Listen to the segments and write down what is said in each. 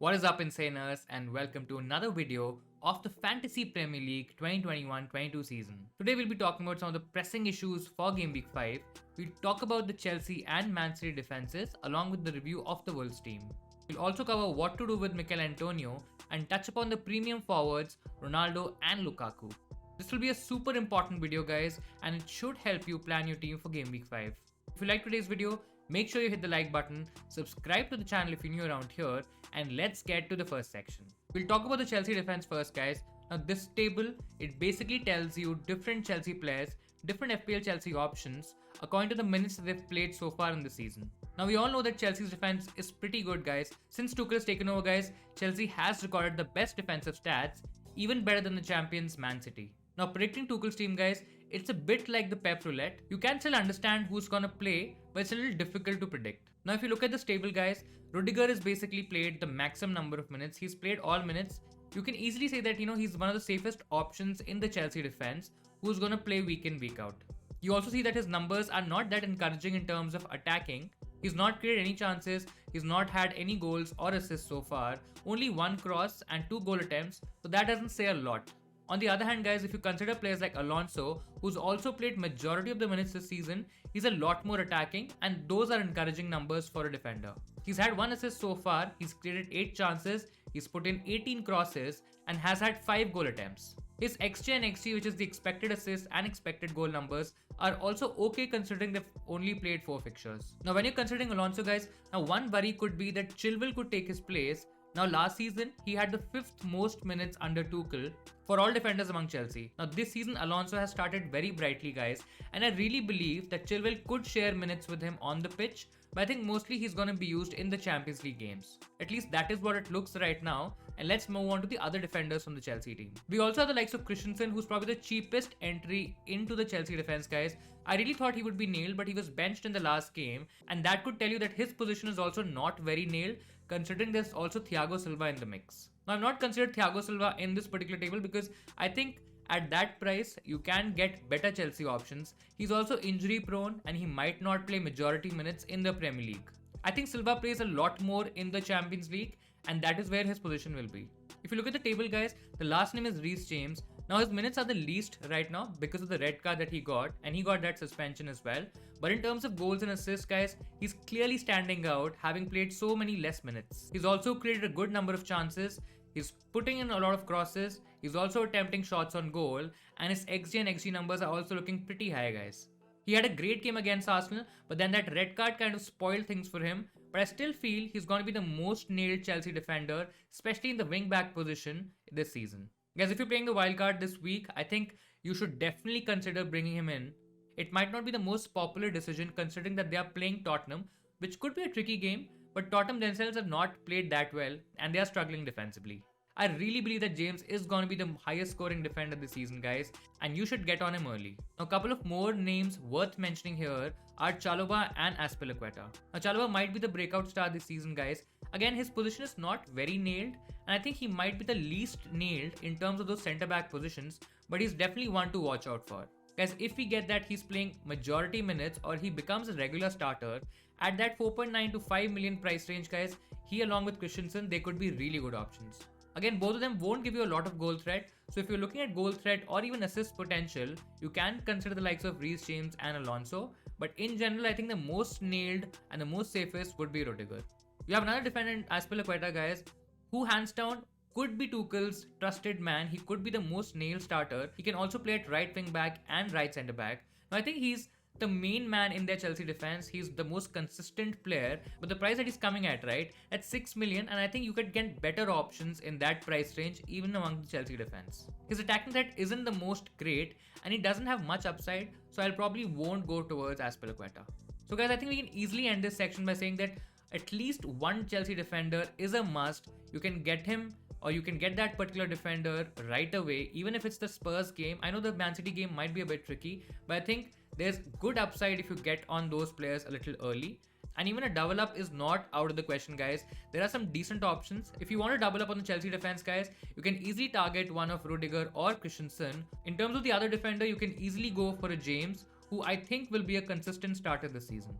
What is up, Insaners, and welcome to another video of the Fantasy Premier League 2021-22 season. Today we'll be talking about some of the pressing issues for Game Week 5. We'll talk about the Chelsea and Man City defenses along with the review of the Wolves team. We'll also cover what to do with Mikel Antonio and touch upon the premium forwards Ronaldo and Lukaku. This will be a super important video, guys, and it should help you plan your team for Game Week 5. If you like today's video, make sure you hit the like button, subscribe to the channel if you're new around here, and let's get to the first section. We'll talk about the Chelsea defense first, guys. Now this table, it basically tells you different Chelsea players, different FPL Chelsea options, according to the minutes that they've played so far in the season. Now we all know that Chelsea's defense is pretty good, guys. Since Tuchel has taken over, guys, Chelsea has recorded the best defensive stats, even better than the champions Man City. Now predicting Tuchel's team, guys, it's a bit like the Pep Roulette. You can still understand who's gonna play, but it's a little difficult to predict. Now if you look at this table, guys, Rudiger has basically played the maximum number of minutes. He's played all minutes. You can easily say that, he's one of the safest options in the Chelsea defense who's gonna play week in, week out. You also see that his numbers are not that encouraging in terms of attacking. He's not created any chances, he's not had any goals or assists so far, only one cross and 2 goal attempts, so that doesn't say a lot. On the other hand, guys, if you consider players like Alonso, who's also played majority of the minutes this season, he's a lot more attacking, and those are encouraging numbers for a defender. He's had 1 assist so far, he's created 8 chances, he's put in 18 crosses, and has had 5 goal attempts. His XG and XG, which is the expected assists and expected goal numbers, are also okay considering they've only played 4 fixtures. Now when you're considering Alonso, guys, now one worry could be that Chilwell could take his place. Now last season, he had the 5th most minutes under Tuchel for all defenders among Chelsea. Now this season, Alonso has started very brightly, guys, and I really believe that Chilwell could share minutes with him on the pitch, but I think mostly he's going to be used in the Champions League games. At least that is what it looks right now, and let's move on to the other defenders from the Chelsea team. We also have the likes of Christensen, who's probably the cheapest entry into the Chelsea defense, guys. I really thought he would be nailed, but he was benched in the last game, and that could tell you that his position is also not very nailed, considering there's also Thiago Silva in the mix. Now, I've not considered Thiago Silva in this particular table because I think at that price, you can get better Chelsea options. He's also injury prone and he might not play majority minutes in the Premier League. I think Silva plays a lot more in the Champions League, and that is where his position will be. If you look at the table, guys, the last name is Reece James. Now his minutes are the least right now because of the red card that he got, and he got that suspension as well. But in terms of goals and assists, guys, he's clearly standing out, having played so many less minutes. He's also created a good number of chances. He's putting in a lot of crosses. He's also attempting shots on goal, and his XG and XG numbers are also looking pretty high, guys. He had a great game against Arsenal, but then that red card kind of spoiled things for him. But I still feel he's going to be the most nailed Chelsea defender, especially in the wing-back position this season. Guys, if you're playing the wildcard this week, I think you should definitely consider bringing him in. It might not be the most popular decision considering that they are playing Tottenham, which could be a tricky game, but Tottenham themselves have not played that well and they are struggling defensively. I really believe that James is going to be the highest scoring defender this season, guys, and you should get on him early. Now, a couple of more names worth mentioning here are Chalobah and Azpilicueta. Now, Chalobah might be the breakout star this season, guys. Again, his position is not very nailed, and I think he might be the least nailed in terms of those centre-back positions, but he's definitely one to watch out for. Guys, if we get that he's playing majority minutes or he becomes a regular starter, at that 4.9 to 5 million price range, guys, he along with Christensen, they could be really good options. Again, both of them won't give you a lot of goal threat, so if you're looking at goal threat or even assist potential, you can consider the likes of Reece James and Alonso, but in general, I think the most nailed and the most safest would be Rudiger. You have another defender in Azpilicueta, guys, who hands down could be Tuchel's trusted man. He could be the most nailed starter. He can also play at right wing back and right centre back. Now, I think he's the main man in their Chelsea defense. He's the most consistent player, but the price that he's coming at, right, at 6 million, and I think you could get better options in that price range even among the Chelsea defense. His attacking threat isn't the most great and he doesn't have much upside, so I'll probably won't go towards Azpilicueta. So guys, I think we can easily end this section by saying that at least one Chelsea defender is a must. You can get him or you can get that particular defender right away, even if it's the Spurs game. I know the Man City game might be a bit tricky, but I think there's good upside if you get on those players a little early. And even a double up is not out of the question, guys. There are some decent options. If you want to double up on the Chelsea defense, guys, you can easily target one of Rudiger or Christensen. In terms of the other defender, you can easily go for a James, who I think will be a consistent starter this season.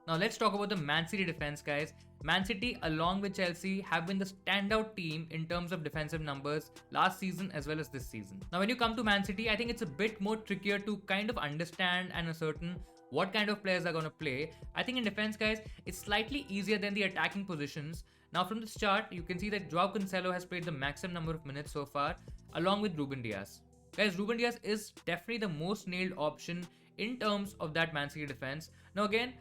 Now let's talk about the Man City defense, guys. Man City, along with Chelsea, have been the standout team in terms of defensive numbers last season as well as this season. Now, when you come to Man City, I think it's a bit more trickier to kind of understand and ascertain what kind of players are going to play. I think in defense, guys, it's slightly easier than the attacking positions. Now, from this chart, you can see that Joao Cancelo has played the maximum number of minutes so far, along with Ruben Dias. Guys, Ruben Dias is definitely the most nailed option in terms of that Man City defense. Now, again,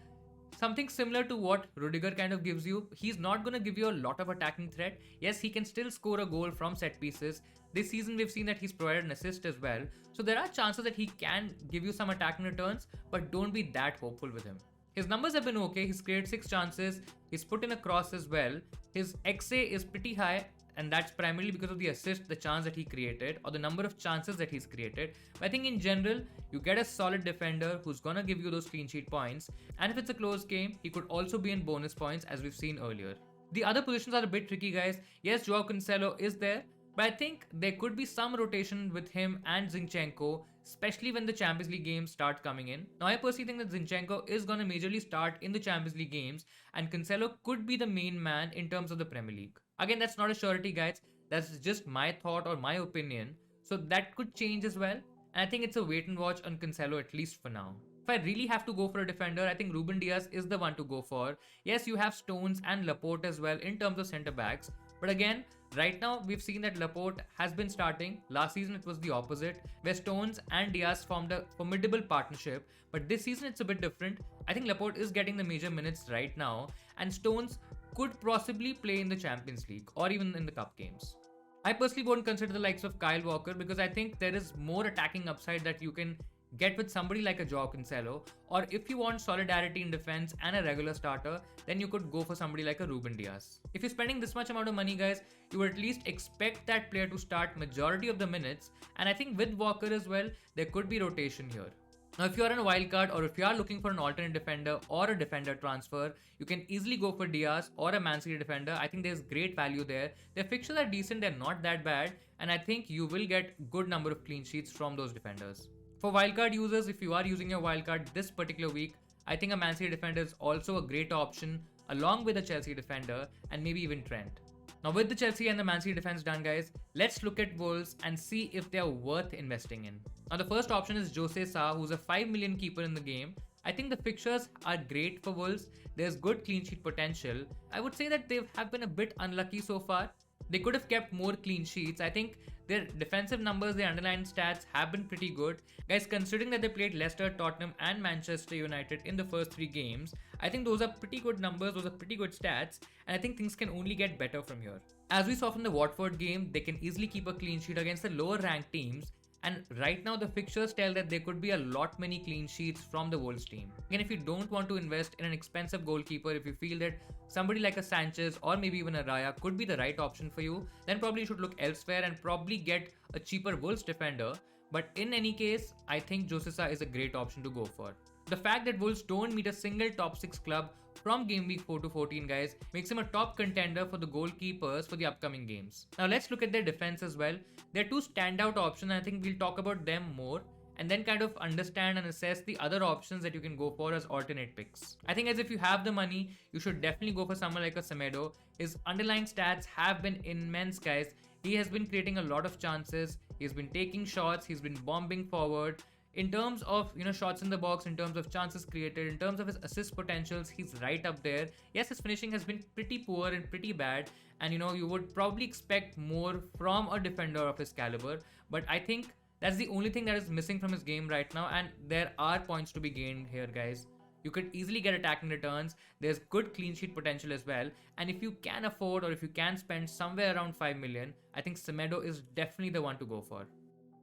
something similar to what Rudiger kind of gives you. He's not going to give you a lot of attacking threat. Yes, he can still score a goal from set pieces. This season, we've seen that he's provided an assist as well. So there are chances that he can give you some attacking returns, but don't be that hopeful with him. His numbers have been okay. He's created 6 chances. He's put in a cross as well. His XA is pretty high, and that's primarily because of the assist, the chance that he created, or the number of chances that he's created. But I think in general, you get a solid defender who's gonna give you those clean sheet points, and if it's a close game, he could also be in bonus points as we've seen earlier. The other positions are a bit tricky, guys. Yes, Joao Cancelo is there, but I think there could be some rotation with him and Zinchenko, especially when the Champions League games start coming in. Now, I personally think that Zinchenko is going to majorly start in the Champions League games, and Cancelo could be the main man in terms of the Premier League. Again, that's not a surety, guys. That's just my thought or my opinion. So that could change as well. And I think it's a wait and watch on Cancelo, at least for now. If I really have to go for a defender, I think Ruben Dias is the one to go for. Yes, you have Stones and Laporte as well in terms of centre backs. But again, right now we've seen that Laporte has been starting. Last season it was the opposite, where Stones and Dias formed a formidable partnership. But this season it's a bit different. I think Laporte is getting the major minutes right now, and Stones could possibly play in the Champions League or even in the cup games. I personally won't consider the likes of Kyle Walker because I think there is more attacking upside that you can get with somebody like a Joao Cancelo, or if you want solidarity in defense and a regular starter, then you could go for somebody like a Ruben Dias. If you're spending this much amount of money, guys, you would at least expect that player to start majority of the minutes, and I think with Walker as well, there could be rotation here. Now, if you are on a wildcard or if you are looking for an alternate defender or a defender transfer, you can easily go for Diaz or a Man City defender. I think there's great value there. Their fixtures are decent, they're not that bad, and I think you will get good number of clean sheets from those defenders. For wildcard users, if you are using your wildcard this particular week, I think a Man City defender is also a great option along with a Chelsea defender and maybe even Trent. Now, with the Chelsea and the Man City defense done, guys, let's look at Wolves and see if they're worth investing in. Now, the first option is Jose Sa, who's a 5 million keeper in the game. I think the fixtures are great for Wolves. There's good clean sheet potential. I would say that they have been a bit unlucky so far. They could have kept more clean sheets. I think their defensive numbers, their underlying stats have been pretty good. Guys, considering that they played Leicester, Tottenham and Manchester United in the first 3 games, I think those are pretty good numbers, those are pretty good stats, and I think things can only get better from here. As we saw from the Watford game, they can easily keep a clean sheet against the lower ranked teams, and right now the fixtures tell that there could be a lot many clean sheets from the Wolves team. Again, if you don't want to invest in an expensive goalkeeper, if you feel that somebody like a Sanchez or maybe even a Raya could be the right option for you, then probably you should look elsewhere and probably get a cheaper Wolves defender. But in any case, I think Jose Sa is a great option to go for. The fact that Wolves don't meet a single top 6 club from game week 4 to 14, guys, makes him a top contender for the goalkeepers for the upcoming games. Now let's look at their defense as well. There are 2 standout options, and I think we'll talk about them more and then kind of understand and assess the other options that you can go for as alternate picks. I think as if you have the money, you should definitely go for someone like a Semedo. His underlying stats have been immense, guys. He has been creating a lot of chances. He's been taking shots. He's been bombing forward. In terms of, shots in the box, in terms of chances created, in terms of his assist potentials, he's right up there. Yes, his finishing has been pretty poor and pretty bad. And, you would probably expect more from a defender of his caliber. But I think that's the only thing that is missing from his game right now. And there are points to be gained here, guys. You could easily get attacking returns. There's good clean sheet potential as well. And if you can afford or if you can spend somewhere around 5 million, I think Semedo is definitely the one to go for.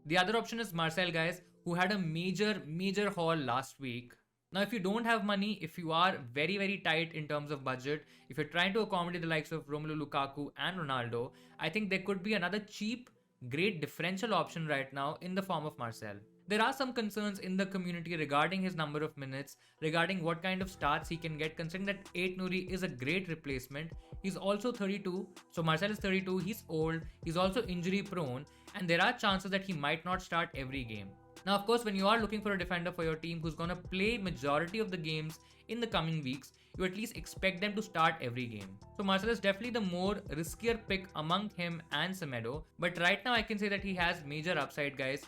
The other option is Marcel, guys, who had a major haul last week. Now, if you don't have money, if you are very tight in terms of budget, if you're trying to accommodate the likes of Romelu Lukaku and Ronaldo, I think there could be another cheap, great differential option right now in the form of Marcel. There are some concerns in the community regarding his number of minutes, regarding what kind of starts he can get, considering that 8 Nouri is a great replacement. He's also 32, so Marcel is 32, he's old, he's also injury prone, and there are chances that he might not start every game. Now, of course, when you are looking for a defender for your team who's going to play majority of the games in the coming weeks, you at least expect them to start every game. So Marcel is definitely the more riskier pick among him and Semedo, but right now I can say that he has major upside, guys.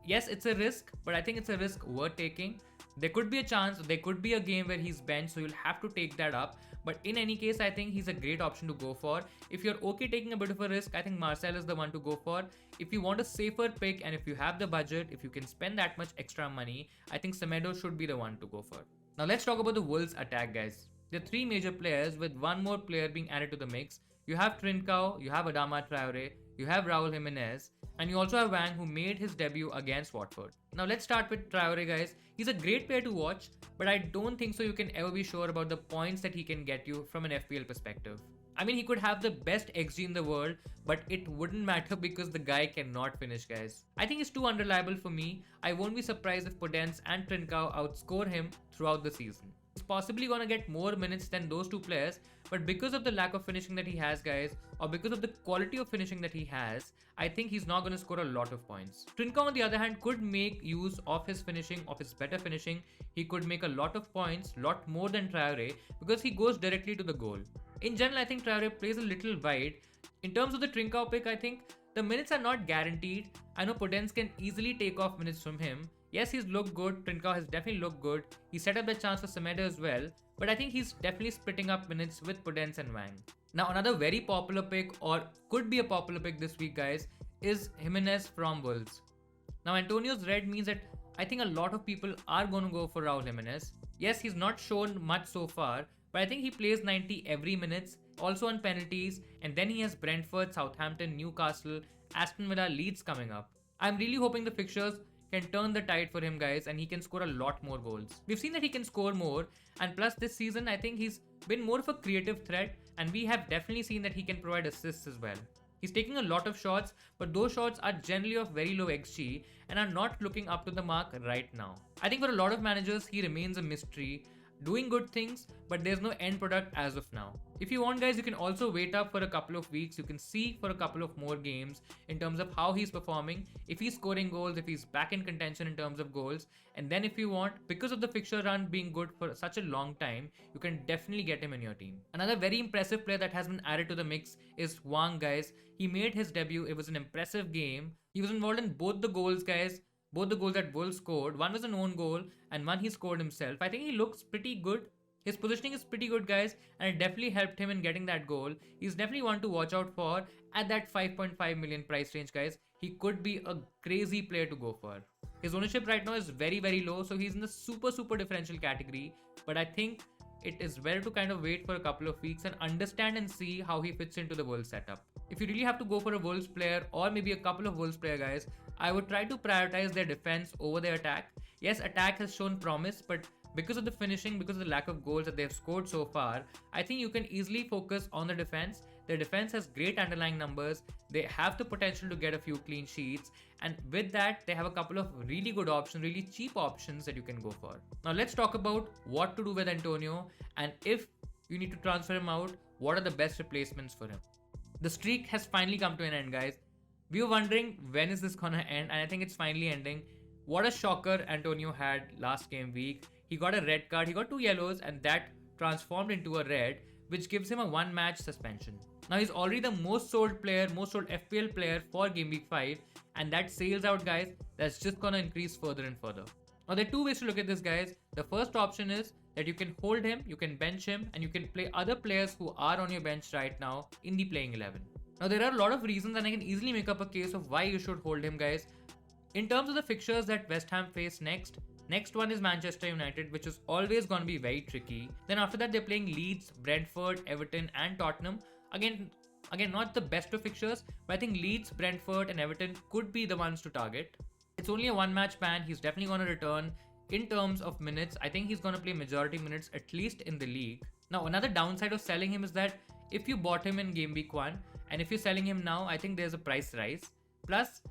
Yes, it's a risk, but I think it's a risk worth taking. There could be a chance, there could be a game where he's benched, so you'll have to take that up. But in any case, I think he's a great option to go for. If you're okay taking a bit of a risk, I think Marcel is the one to go for. If you want a safer pick and if you have the budget, if you can spend that much extra money, I think Semedo should be the one to go for. Now let's talk about the Wolves attack, guys. There are three major players with one more player being added to the mix. You have Trincao, you have Adama Traore, you have Raul Jimenez, and you also have Wang, who made his debut against Watford. Now let's start with Traore, guys. He's a great player to watch, but I don't think so you can ever be sure about the points that he can get you from an FPL perspective. I mean, he could have the best XG in the world, but it wouldn't matter because the guy cannot finish, guys. I think he's too unreliable for me. I won't be surprised if Podence and Trincao outscore him throughout the season. He's possibly gonna get more minutes than those two players, but because of the lack of finishing that he has, guys, or because of the quality of finishing that he has, I think he's not gonna score a lot of points. Trincao, on the other hand, could make use of his finishing, of his better finishing. He could make a lot of points, lot more than Traore, because he goes directly to the goal. In general, I think Traore plays a little wide. In terms of the Trincao pick, I think the minutes are not guaranteed. I know Podence can easily take off minutes from him. Yes, he's looked good. Trincao has definitely looked good. He set up the chance for Semedo as well. But I think he's definitely splitting up minutes with Podence and Wang. Now, another very popular pick, or could be a popular pick this week, guys, is Jimenez from Wolves. Now, Antonio's red means that I think a lot of people are going to go for Raul Jimenez. Yes, he's not shown much so far, but I think he plays 90 every minutes, also on penalties, and then he has Brentford, Southampton, Newcastle, Aston Villa, Leeds coming up. I'm really hoping the fixtures can turn the tide for him, guys, and he can score a lot more goals. We've seen that he can score more, and plus this season I think he's been more of a creative threat, and we have definitely seen that he can provide assists as well. He's taking a lot of shots, but those shots are generally of very low XG and are not looking up to the mark right now. I think for a lot of managers he remains a mystery, doing good things, but there's no end product as of now. If you want, guys, you can also wait up for a couple of weeks. You can see for a couple of more games in terms of how he's performing, if he's scoring goals, if he's back in contention in terms of goals, and then if you want, because of the fixture run being good for such a long time, you can definitely get him in your team. Another very impressive player that has been added to the mix is Wang, guys. He made his debut. It was an impressive game. He was involved in both the goals, guys. Both the goals that Wolves scored. One was an own goal and one he scored himself. I think he looks pretty good. His positioning is pretty good, guys, and it definitely helped him in getting that goal. He's definitely one to watch out for at that 5.5 million price range, guys. He could be a crazy player to go for. His ownership right now is very, very low, so he's in the super differential category. But I think it is better to kind of wait for a couple of weeks and understand and see how he fits into the Wolves setup. If you really have to go for a Wolves player or maybe a couple of Wolves player, guys, I would try to prioritize their defense over their attack. Yes, attack has shown promise, but because of the finishing, because of the lack of goals that they've scored so far, I think you can easily focus on the defense. Their defense has great underlying numbers. They have the potential to get a few clean sheets. And with that, they have a couple of really good options, really cheap options that you can go for. Now let's talk about what to do with Antonio, and if you need to transfer him out, what are the best replacements for him. The streak has finally come to an end, guys. We were wondering when is this gonna end, and I think it's finally ending. What a shocker Antonio had last game week. He got a red card, he got 2 yellows, and that transformed into a red, which gives him a 1-match suspension. Now he's already the most sold player, most sold FPL player for Game Week 5, and that sales out, guys, that's just gonna increase further and further. Now there are 2 ways to look at this, guys. The first option is that you can hold him, you can bench him, and you can play other players who are on your bench right now in the playing 11. Now there are a lot of reasons, and I can easily make up a case of why you should hold him, guys. In terms of the fixtures that West Ham face next one is Manchester United, which is always going to be very tricky. Then after that, they're playing Leeds, Brentford, Everton, and Tottenham. Again, not the best of fixtures, but I think Leeds, Brentford, and Everton could be the ones to target. It's only a 1-match ban. He's definitely going to return. In terms of minutes, I think he's going to play majority minutes, at least in the league. Now, another downside of selling him is that if you bought him in Game Week 1, and if you're selling him now, I think there's a price rise. Plus,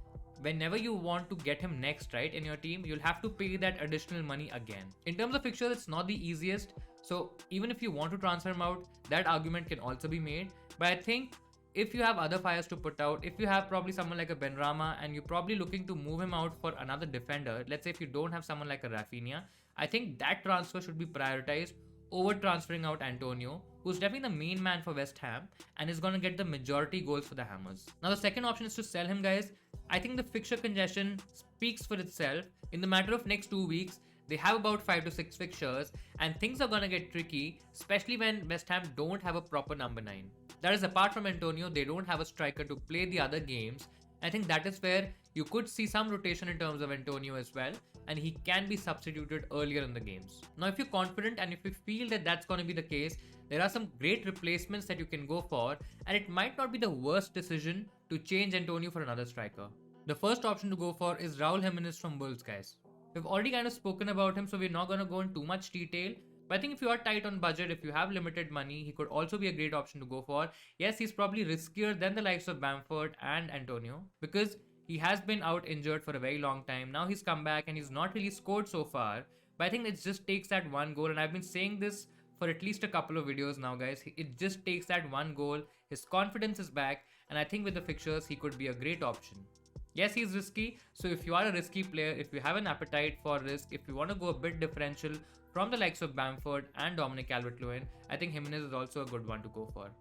whenever you want to get him next, right, in your team, you'll have to pay that additional money again. In terms of fixtures, it's not the easiest. So even if you want to transfer him out, that argument can also be made. But I think if you have other fires to put out, if you have probably someone like a Benrahma and you're probably looking to move him out for another defender, let's say if you don't have someone like a Rafinha, I think that transfer should be prioritized over transferring out Antonio, who's definitely the main man for West Ham and is going to get the majority goals for the Hammers. Now the second option is to sell him, guys. I think the fixture congestion speaks for itself. In the matter of next 2 weeks, they have about 5 to 6 fixtures and things are going to get tricky, especially when West Ham don't have a proper number 9. That is, apart from Antonio, they don't have a striker to play the other games. I think that is where you could see some rotation in terms of Antonio as well, and he can be substituted earlier in the games. Now, if you're confident and if you feel that that's going to be the case, there are some great replacements that you can go for, and it might not be the worst decision to change Antonio for another striker. The first option to go for is Raul Jimenez from Wolves, guys. We've already kind of spoken about him, so we're not going to go in too much detail. But I think if you are tight on budget, if you have limited money, he could also be a great option to go for. Yes, he's probably riskier than the likes of Bamford and Antonio because he has been out injured for a very long time. Now he's come back and he's not really scored so far. But I think it just takes that one goal, and I've been saying this for at least a couple of videos now, guys. It just takes that one goal. His confidence is back, and I think with the fixtures, he could be a great option. Yes, he's risky, so if you are a risky player, if you have an appetite for risk, if you want to go a bit differential from the likes of Bamford and Dominic Calvert-Lewin, I think Jimenez is also a good one to go for.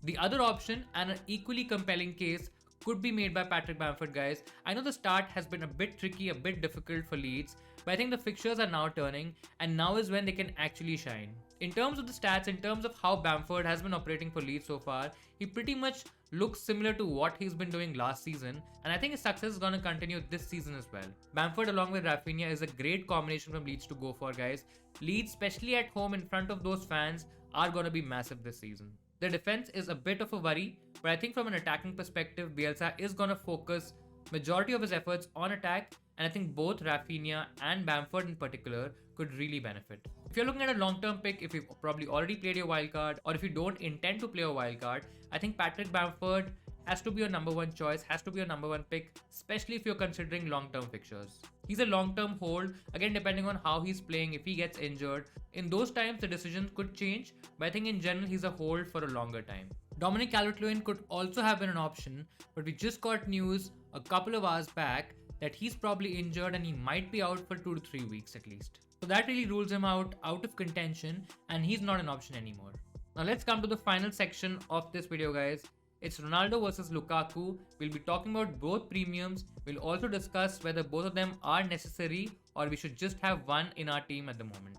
The other option, and an equally compelling case, could be made by Patrick Bamford, guys. I know the start has been a bit tricky, a bit difficult for Leeds, but I think the fixtures are now turning, and now is when they can actually shine. In terms of the stats, in terms of how Bamford has been operating for Leeds so far, he pretty much looks similar to what he's been doing last season, and I think his success is going to continue this season as well. Bamford along with Rafinha is a great combination from Leeds to go for, guys. Leeds, especially at home in front of those fans, are going to be massive this season. The defense is a bit of a worry, but I think from an attacking perspective, Bielsa is going to focus majority of his efforts on attack, and I think both Rafinha and Bamford in particular could really benefit. If you're looking at a long-term pick, if you've probably already played your wildcard, or if you don't intend to play a wildcard, I think Patrick Bamford has to be your number one choice, has to be your number one pick, especially if you're considering long-term fixtures. He's a long-term hold, again depending on how he's playing, if he gets injured. In those times, the decision could change, but I think in general, he's a hold for a longer time. Dominic Calvert-Lewin could also have been an option, but we just got news a couple of hours back that he's probably injured and he might be out for 2 to 3 weeks at least. So that really rules him out of contention, and he's not an option anymore. Now let's come to the final section of this video, guys. It's Ronaldo versus Lukaku. We'll be talking about both premiums. We'll also discuss whether both of them are necessary or we should just have one in our team at the moment.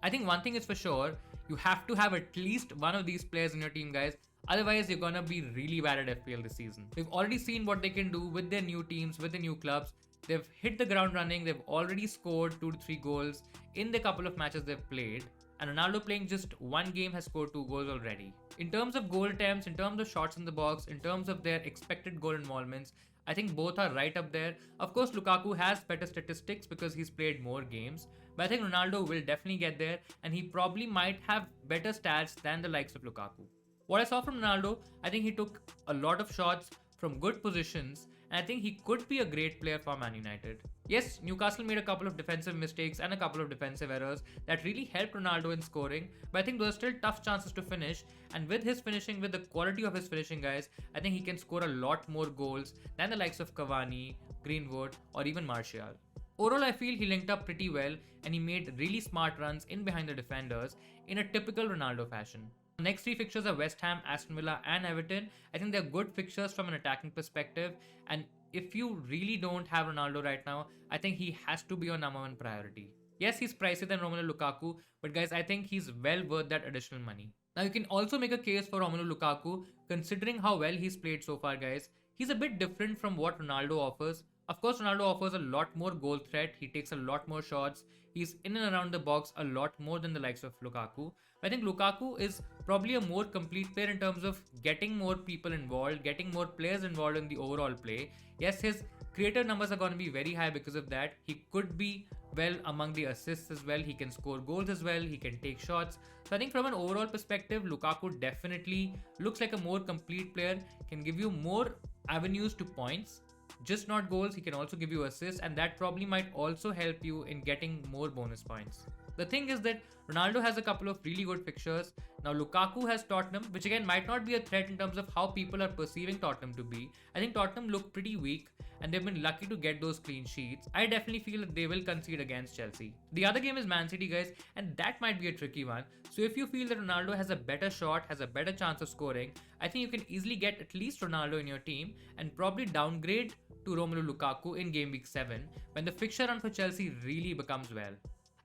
I think one thing is for sure, you have to have at least one of these players in your team, guys. Otherwise, you're gonna be really bad at FPL this season. We've already seen what they can do with their new teams, with their new clubs. They've hit the ground running. They've already scored 2 to 3 goals in the couple of matches they've played. And Ronaldo playing just one game has scored 2 goals already. In terms of goal attempts, in terms of shots in the box, in terms of their expected goal involvements, I think both are right up there. Of course, Lukaku has better statistics because he's played more games. But I think Ronaldo will definitely get there, and he probably might have better stats than the likes of Lukaku. What I saw from Ronaldo, I think he took a lot of shots from good positions, and I think he could be a great player for Man United. Yes, Newcastle made a couple of defensive mistakes and a couple of defensive errors that really helped Ronaldo in scoring, but I think those are still tough chances to finish, and with his finishing, with the quality of his finishing, guys, I think he can score a lot more goals than the likes of Cavani, Greenwood, or even Martial. Overall, I feel he linked up pretty well, and he made really smart runs in behind the defenders in a typical Ronaldo fashion. The next 3 fixtures are West Ham, Aston Villa and Everton. I think they're good fixtures from an attacking perspective, and if you really don't have Ronaldo right now, I think he has to be your number one priority. Yes, he's pricier than Romelu Lukaku, but guys, I think he's well worth that additional money. Now you can also make a case for Romelu Lukaku considering how well he's played so far, guys. He's a bit different from what Ronaldo offers. Of course, Ronaldo offers a lot more goal threat, he takes a lot more shots, he's in and around the box a lot more than the likes of Lukaku. I think Lukaku is probably a more complete player in terms of getting more people involved, getting more players involved in the overall play. Yes, his creator numbers are going to be very high because of that. He could be well among the assists as well, he can score goals as well, he can take shots. So I think from an overall perspective, Lukaku definitely looks like a more complete player, can give you more avenues to points. Just not goals, he can also give you assists, and that probably might also help you in getting more bonus points. The thing is that Ronaldo has a couple of really good fixtures. Now Lukaku has Tottenham, which again might not be a threat in terms of how people are perceiving Tottenham to be. I think Tottenham look pretty weak and they've been lucky to get those clean sheets. I definitely feel that they will concede against Chelsea. The other game is Man City, guys, and that might be a tricky one. So if you feel that Ronaldo has a better shot, has a better chance of scoring, I think you can easily get at least Ronaldo in your team and probably downgrade to Romelu Lukaku in game week 7 when the fixture run for Chelsea really becomes well.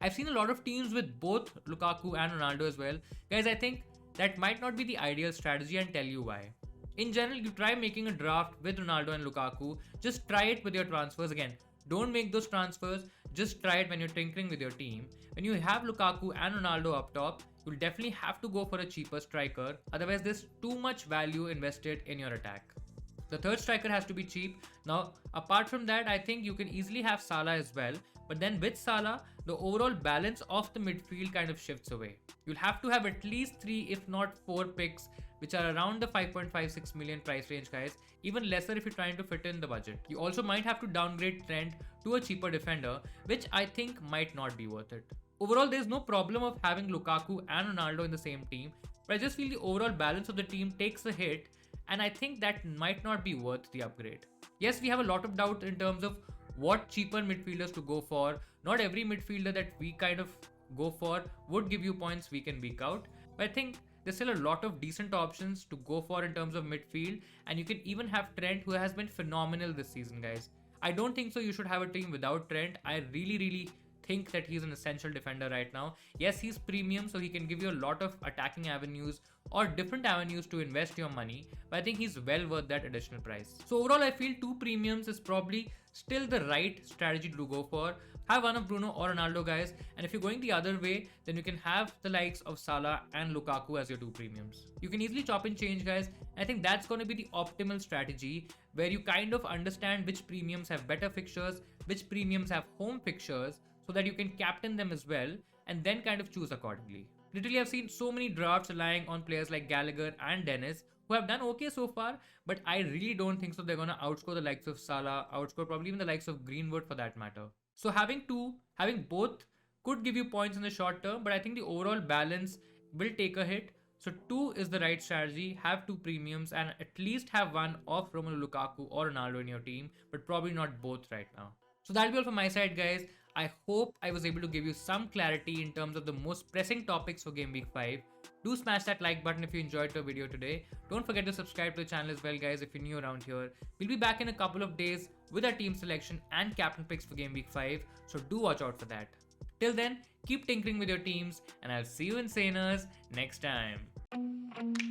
I've seen a lot of teams with both Lukaku and Ronaldo as well. Guys, I think that might not be the ideal strategy and tell you why. In general, you try making a draft with Ronaldo and Lukaku. Just try it with your transfers again. Don't make those transfers. Just try it when you're tinkering with your team. When you have Lukaku and Ronaldo up top, you'll definitely have to go for a cheaper striker. Otherwise, there's too much value invested in your attack. The third striker has to be cheap. Now, apart from that, I think you can easily have Salah as well. But then with Salah, the overall balance of the midfield kind of shifts away. You'll have to have at least 3 if not 4 picks which are around the 5.56 million price range, guys, even lesser if you're trying to fit in the budget. You also might have to downgrade Trent to a cheaper defender, which I think might not be worth it. Overall, there's no problem of having Lukaku and Ronaldo in the same team, but I just feel the overall balance of the team takes a hit, and I think that might not be worth the upgrade. Yes, we have a lot of doubt in terms of what cheaper midfielders to go for. Not every midfielder that we kind of go for would give you points week in, week out, but I think there's still a lot of decent options to go for in terms of midfield, and you can even have Trent, who has been phenomenal this season, guys. I don't think so you should have a team without Trent. I really think that he's an essential defender right now. Yes, he's premium, so he can give you a lot of attacking avenues or different avenues to invest your money, but I think he's well worth that additional price. So overall, I feel 2 premiums is probably still the right strategy to go for. Have one of Bruno or Ronaldo, guys, and if you're going the other way, then you can have the likes of Salah and Lukaku as your 2 premiums. You can easily chop and change, guys. I think that's going to be the optimal strategy, where you kind of understand which premiums have better fixtures, which premiums have home fixtures, so that you can captain them as well and then kind of choose accordingly. Literally, I've seen so many drafts relying on players like Gallagher and Dennis, who have done okay so far, but I really don't think so they're going to outscore the likes of Salah, outscore probably even the likes of Greenwood for that matter. So having both could give you points in the short term, but I think the overall balance will take a hit. So 2 is the right strategy. Have 2 premiums and at least have one of Romelu Lukaku or Ronaldo in your team, but probably not both right now. So that'll be all from my side, guys. I hope I was able to give you some clarity in terms of the most pressing topics for Game Week 5. Do smash that like button if you enjoyed the video today. Don't forget to subscribe to the channel as well, guys, if you're new around here. We'll be back in a couple of days with our team selection and captain picks for Game Week 5, so do watch out for that. Till then, keep tinkering with your teams, and I'll see you in Saners next time.